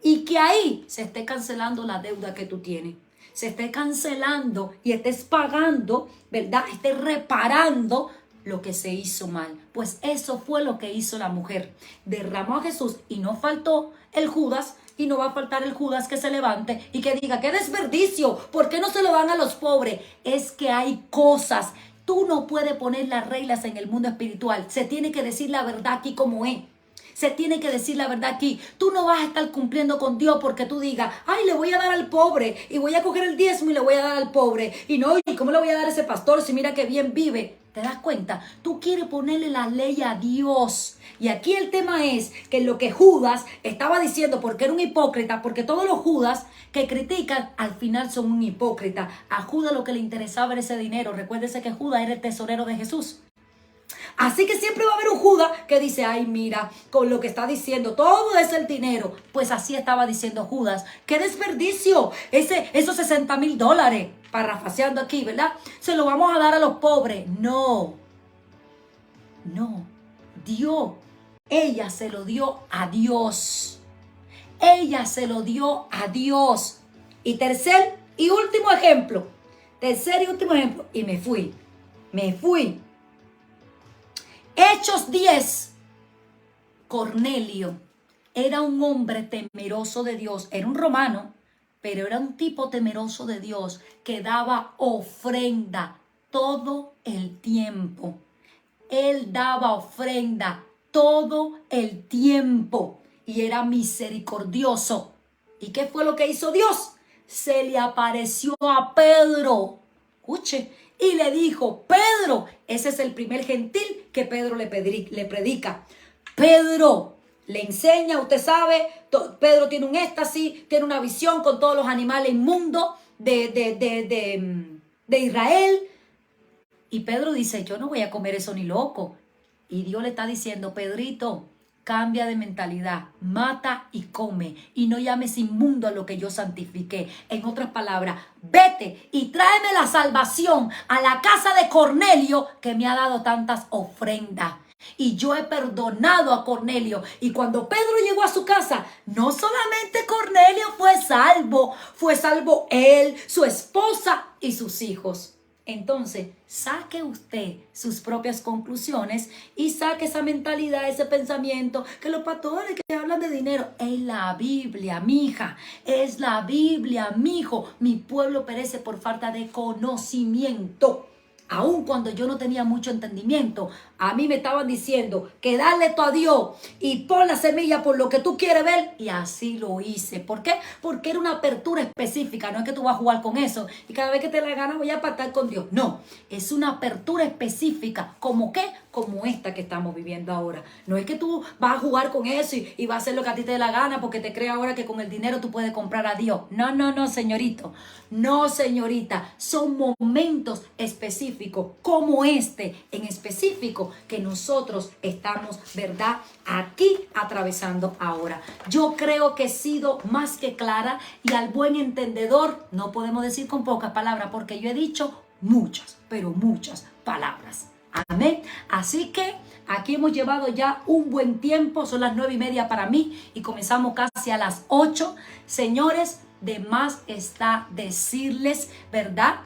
y que ahí se esté cancelando la deuda que tú tienes. Se esté cancelando y estés pagando, ¿verdad? Estés reparando lo que se hizo mal. Pues eso fue lo que hizo la mujer. Derramó a Jesús y no faltó el Judas, y no va a faltar el Judas que se levante y que diga, ¡qué desperdicio! ¿Por qué no se lo dan a los pobres? Es que hay cosas. Tú no puedes poner las reglas en el mundo espiritual. Se tiene que decir la verdad aquí como es. Se tiene que decir la verdad aquí. Tú no vas a estar cumpliendo con Dios porque tú digas, ay, le voy a dar al pobre y voy a coger el diezmo y le voy a dar al pobre. Y no, ¿y cómo le voy a dar a ese pastor si mira que bien vive? ¿Te das cuenta? Tú quieres ponerle la ley a Dios. Y aquí el tema es que lo que Judas estaba diciendo, porque era un hipócrita, porque todos los Judas que critican al final son un hipócrita. A Judas lo que le interesaba era ese dinero. Recuérdese que Judas era el tesorero de Jesús. Así que siempre va a haber un Judas que dice, ay, mira, con lo que está diciendo, todo es el dinero. Pues así estaba diciendo Judas. ¡Qué desperdicio! Esos $60,000, parafraseando aquí, ¿verdad? Se lo vamos a dar a los pobres. No. Ella se lo dio a Dios. Ella se lo dio a Dios. Y tercer y último ejemplo. Y me fui. Hechos 10. Cornelio era un hombre temeroso de Dios. Era un romano, pero era un tipo temeroso de Dios que daba ofrenda todo el tiempo. Él daba ofrenda todo el tiempo y era misericordioso. ¿Y qué fue lo que hizo Dios? Se le apareció a Pedro. Escuche. Y le dijo, Pedro, ese es el primer gentil que Pedro le predica. Pedro le enseña, usted sabe, Pedro tiene un éxtasis, tiene una visión con todos los animales inmundos de Israel. Y Pedro dice, yo no voy a comer eso ni loco. Y Dios le está diciendo, Pedrito, cambia de mentalidad, mata y come, y no llames inmundo a lo que yo santifiqué. En otras palabras, vete y tráeme la salvación a la casa de Cornelio, que me ha dado tantas ofrendas. Y yo he perdonado a Cornelio. Y cuando Pedro llegó a su casa, no solamente Cornelio fue salvo él, su esposa y sus hijos. Entonces, saque usted sus propias conclusiones y saque esa mentalidad, ese pensamiento, que los pastores que hablan de dinero, es la Biblia, mija, es la Biblia, mijo. Mi pueblo perece por falta de conocimiento. Aun cuando yo no tenía mucho entendimiento, a mí me estaban diciendo que dale todo a Dios y pon la semilla por lo que tú quieres ver. Y así lo hice. ¿Por qué? Porque era una apertura específica. No es que tú vas a jugar con eso y cada vez que te la gana voy a pactar con Dios. No, es una apertura específica. ¿Cómo qué? Como esta que estamos viviendo ahora. No es que tú vas a jugar con eso y vas a hacer lo que a ti te dé la gana porque te crees ahora que con el dinero tú puedes comprar a Dios. No, no, no, señorito. No, señorita. Son momentos específicos como este en específico que nosotros estamos, ¿verdad?, aquí atravesando ahora. Yo creo que he sido más que clara y al buen entendedor no podemos decir con pocas palabras porque yo he dicho muchas, pero muchas palabras. Amén. Así que aquí hemos llevado ya un buen tiempo. Son las 9:30 para mí y comenzamos casi a las 8. Señores, de más está decirles, ¿verdad?,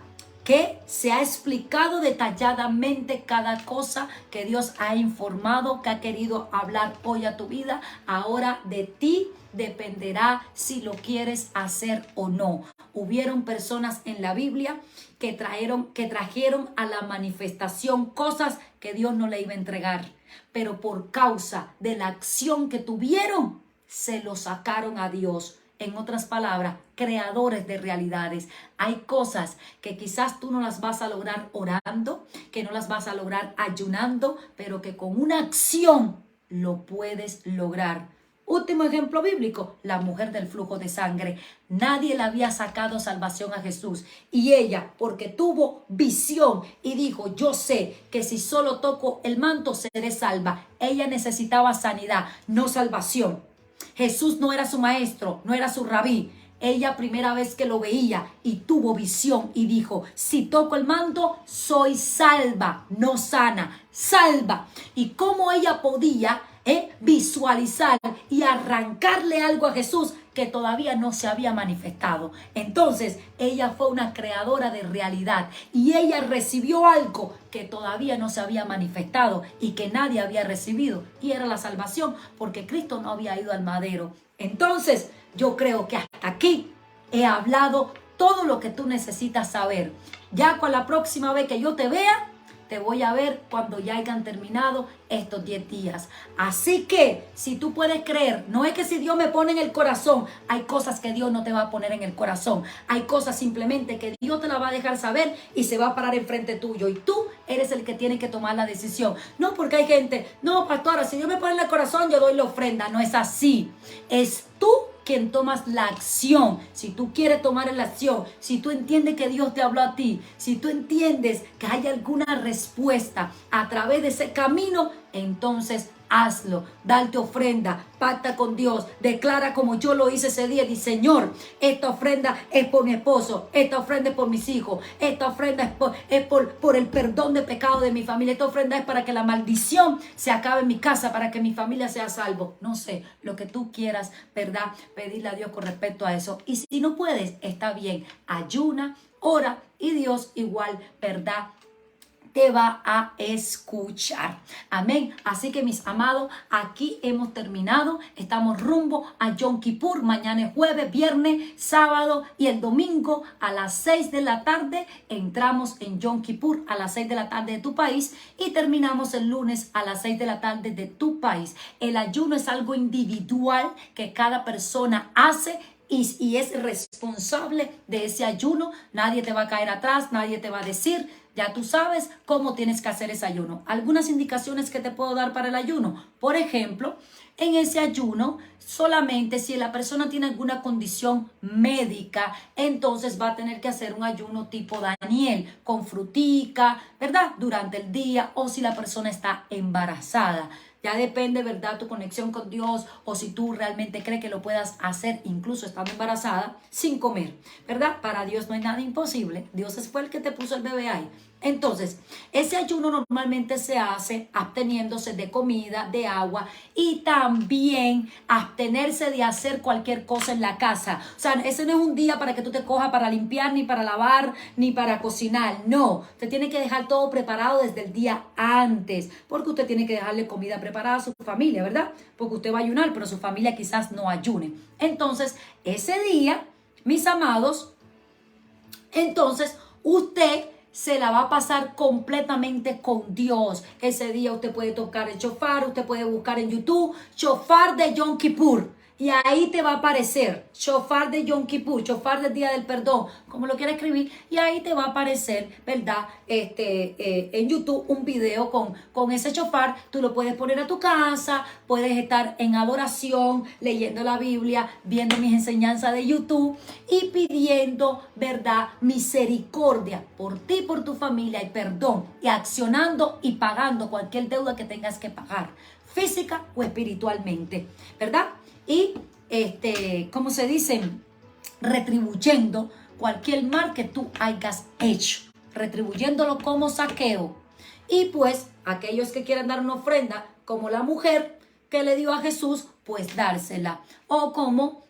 que se ha explicado detalladamente cada cosa que Dios ha informado, que ha querido hablar hoy a tu vida. Ahora de ti dependerá si lo quieres hacer o no. Hubieron personas en la Biblia que trajeron a la manifestación cosas que Dios no le iba a entregar, pero por causa de la acción que tuvieron, se lo sacaron a Dios. En otras palabras, creadores de realidades. Hay cosas que quizás tú no las vas a lograr orando, que no las vas a lograr ayunando, pero que con una acción lo puedes lograr. Último ejemplo bíblico, la mujer del flujo de sangre. Nadie le había sacado salvación a Jesús. Y ella, porque tuvo visión y dijo, yo sé que si solo toco el manto seré salva. Ella necesitaba sanidad, no salvación. Jesús no era su maestro, no era su rabí. Ella primera vez que lo veía y tuvo visión y dijo, si toco el manto, soy salva, no sana, salva. Y cómo ella podía visualizar y arrancarle algo a Jesús que todavía no se había manifestado. Entonces ella fue una creadora de realidad y ella recibió algo que todavía no se había manifestado y que nadie había recibido, y era la salvación, porque Cristo no había ido al madero. Entonces yo creo que hasta aquí he hablado todo lo que tú necesitas saber. Ya con la próxima vez que yo te vea, te voy a ver cuando ya hayan terminado estos 10 días. Así que, si tú puedes creer, no es que si Dios me pone en el corazón, hay cosas que Dios no te va a poner en el corazón. Hay cosas simplemente que Dios te la va a dejar saber y se va a parar enfrente tuyo. Y tú eres el que tiene que tomar la decisión. No porque hay gente, no, pastora, si Dios me pone en el corazón, yo doy la ofrenda. No es así. Es tú quien tomas la acción. Si tú quieres tomar la acción, si tú entiendes que Dios te habló a ti, si tú entiendes que hay alguna respuesta a través de ese camino, entonces hazlo, darte ofrenda, pacta con Dios, declara como yo lo hice ese día, dice, Señor, esta ofrenda es por mi esposo, esta ofrenda es por mis hijos, esta ofrenda es por el perdón de pecado de mi familia, esta ofrenda es para que la maldición se acabe en mi casa, para que mi familia sea salvo. No sé, lo que tú quieras, ¿verdad?, pedirle a Dios con respecto a eso. Y si no puedes, está bien, ayuna, ora y Dios igual, ¿verdad?, te va a escuchar. Amén. Así que, mis amados, aquí hemos terminado. Estamos rumbo a Yom Kippur. Mañana es jueves, viernes, sábado y el domingo a las 6 de la tarde. Entramos en Yom Kippur a las 6 de la tarde de tu país y terminamos el lunes a las 6 de la tarde de tu país. El ayuno es algo individual que cada persona hace y es responsable de ese ayuno. Nadie te va a caer atrás, nadie te va a decir, Ya tú sabes cómo tienes que hacer ese ayuno. Algunas indicaciones que te puedo dar para el ayuno. Por ejemplo, en ese ayuno, solamente si la persona tiene alguna condición médica, entonces va a tener que hacer un ayuno tipo Daniel, con frutica, ¿verdad? Durante el día, o si la persona está embarazada. Ya depende, ¿verdad?, tu conexión con Dios, o si tú realmente crees que lo puedas hacer incluso estando embarazada sin comer, ¿verdad? Para Dios no hay nada imposible. Dios fue el que te puso el bebé ahí. Entonces, ese ayuno normalmente se hace absteniéndose de comida, de agua, y también abstenerse de hacer cualquier cosa en la casa. O sea, ese no es un día para que tú te cojas para limpiar, ni para lavar, ni para cocinar. No, usted tiene que dejar todo preparado desde el día antes, porque usted tiene que dejarle comida preparada a su familia, ¿verdad? Porque usted va a ayunar, pero su familia quizás no ayune. Entonces, ese día, mis amados, entonces usted se la va a pasar completamente con Dios. Ese día usted puede tocar el shofar, usted puede buscar en YouTube shofar de Yom Kippur. Y ahí te va a aparecer shofar de Yom Kippur, shofar del Día del Perdón, como lo quiera escribir. Y ahí te va a aparecer, ¿verdad? En YouTube un video con ese shofar. Tú lo puedes poner a tu casa, puedes estar en adoración, leyendo la Biblia, viendo mis enseñanzas de YouTube y pidiendo, ¿verdad?, misericordia por ti, por tu familia, y perdón, y accionando y pagando cualquier deuda que tengas que pagar, física o espiritualmente, ¿verdad? Y, ¿cómo se dice? Retribuyendo cualquier mal que tú hayas hecho, retribuyéndolo como saqueo. Y pues, aquellos que quieran dar una ofrenda, como la mujer que le dio a Jesús, pues dársela. O como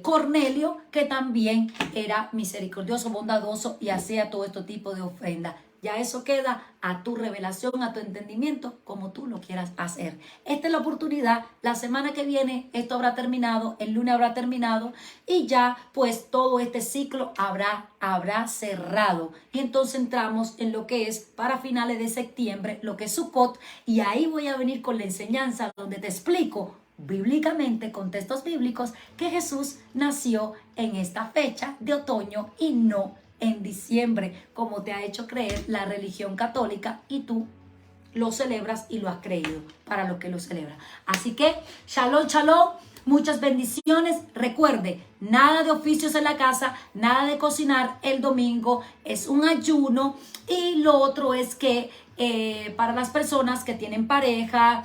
Cornelio, que también era misericordioso, bondadoso y hacía todo este tipo de ofrenda. Ya eso queda a tu revelación, a tu entendimiento, como tú lo quieras hacer. Esta es la oportunidad. La semana que viene esto habrá terminado, el lunes habrá terminado y ya pues todo este ciclo habrá cerrado. Y entonces entramos en lo que es para finales de septiembre, lo que es Sukkot, y ahí voy a venir con la enseñanza donde te explico bíblicamente, con textos bíblicos, que Jesús nació en esta fecha de otoño y no en diciembre, como te ha hecho creer la religión católica, y tú lo celebras y lo has creído para lo que lo celebra. Así que, shalom, shalom, muchas bendiciones. Recuerde, nada de oficios en la casa, nada de cocinar el domingo, es un ayuno. Y lo otro es que para las personas que tienen pareja,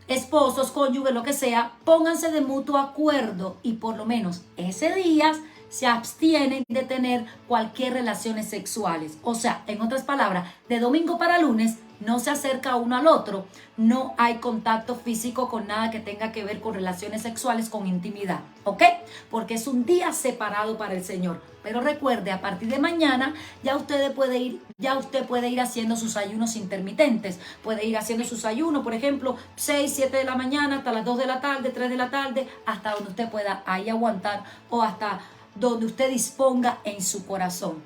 esposos, cónyuges, lo que sea, pónganse de mutuo acuerdo y por lo menos ese día se abstienen de tener cualquier relaciones sexuales. O sea, en otras palabras, de domingo para lunes no se acerca uno al otro, no hay contacto físico con nada que tenga que ver con relaciones sexuales, con intimidad, ¿ok? Porque es un día separado para el Señor. Pero recuerde, a partir de mañana ya usted puede ir haciendo sus ayunos intermitentes. Puede ir haciendo sus ayunos, por ejemplo, 6, 7 de la mañana hasta las 2 de la tarde, 3 de la tarde, hasta donde usted pueda ahí aguantar o hasta donde usted disponga en su corazón.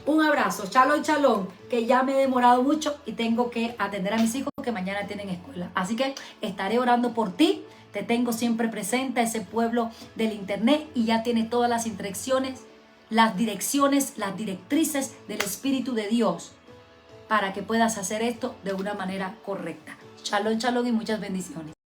Un abrazo, shalom, shalom, que ya me he demorado mucho y tengo que atender a mis hijos que mañana tienen escuela. Así que estaré orando por ti, te tengo siempre presente a ese pueblo del internet y ya tiene todas las instrucciones, las direcciones, las directrices del Espíritu de Dios para que puedas hacer esto de una manera correcta. Shalom, shalom y muchas bendiciones.